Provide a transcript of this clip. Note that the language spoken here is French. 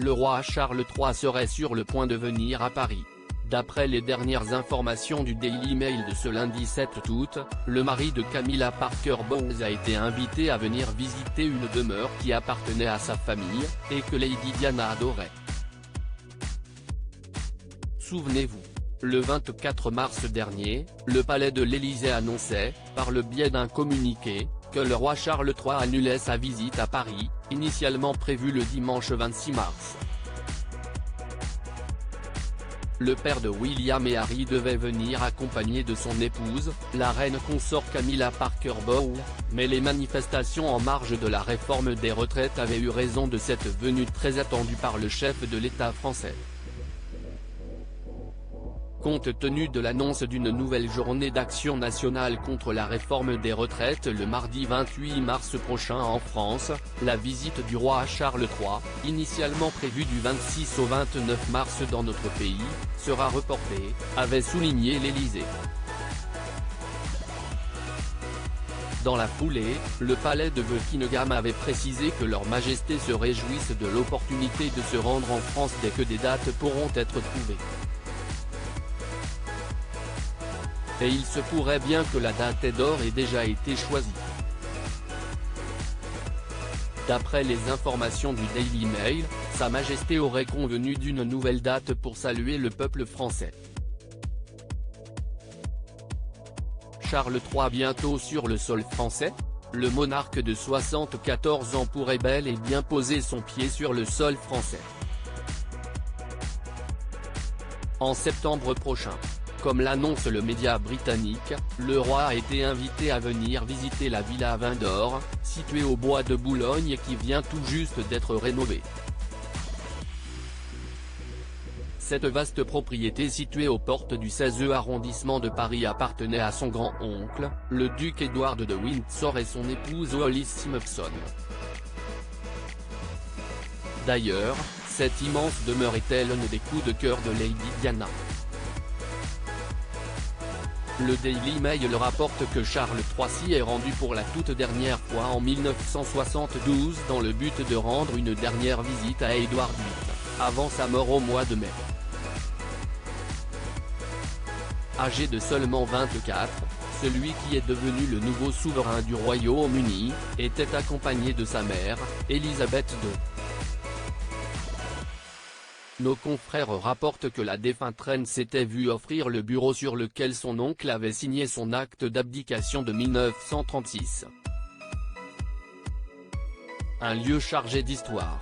le roi Charles III serait sur le point de venir à Paris. D'après les dernières informations du Daily Mail de ce lundi 7 août, le mari de Camilla Parker Bowles a été invité à venir visiter une demeure qui appartenait à sa famille, et que Lady Diana adorait. Souvenez-vous. Le 24 mars dernier, le palais de l'Élysée annonçait, par le biais d'un communiqué, que le roi Charles III annulait sa visite à Paris, initialement prévue le dimanche 26 mars. Le père de William et Harry devait venir accompagné de son épouse, la reine consort Camilla Parker Bowles, mais les manifestations en marge de la réforme des retraites avaient eu raison de cette venue très attendue par le chef de l'État français. Compte tenu de l'annonce d'une nouvelle journée d'action nationale contre la réforme des retraites le mardi 28 mars prochain en France, la visite du roi Charles III, initialement prévue du 26 au 29 mars dans notre pays, sera reportée, avait souligné l'Élysée. Dans la foulée, le palais de Buckingham avait précisé que Leur Majesté se réjouissent de l'opportunité de se rendre en France dès que des dates pourront être trouvées. Et il se pourrait bien que la date d'or ait déjà été choisie. D'après les informations du Daily Mail, Sa Majesté aurait convenu d'une nouvelle date pour saluer le peuple français. Charles III bientôt sur le sol français? Le monarque de 74 ans pourrait bel et bien poser son pied sur le sol français en septembre prochain. Comme l'annonce le média britannique, le roi a été invité à venir visiter la Villa Windsor, située au bois de Boulogne et qui vient tout juste d'être rénovée. Cette vaste propriété située aux portes du 16e arrondissement de Paris appartenait à son grand-oncle, le duc Édouard de Windsor et son épouse Wallis Simpson. D'ailleurs, cette immense demeure était l'un des coups de cœur de Lady Diana. Le Daily Mail rapporte que Charles III s'y est rendu pour la toute dernière fois en 1972 dans le but de rendre une dernière visite à Édouard VIII, avant sa mort au mois de mai. Âgé de seulement 24, celui qui est devenu le nouveau souverain du Royaume-Uni, était accompagné de sa mère, Elisabeth II. Nos confrères rapportent que la défunte reine s'était vue offrir le bureau sur lequel son oncle avait signé son acte d'abdication de 1936. Un lieu chargé d'histoire.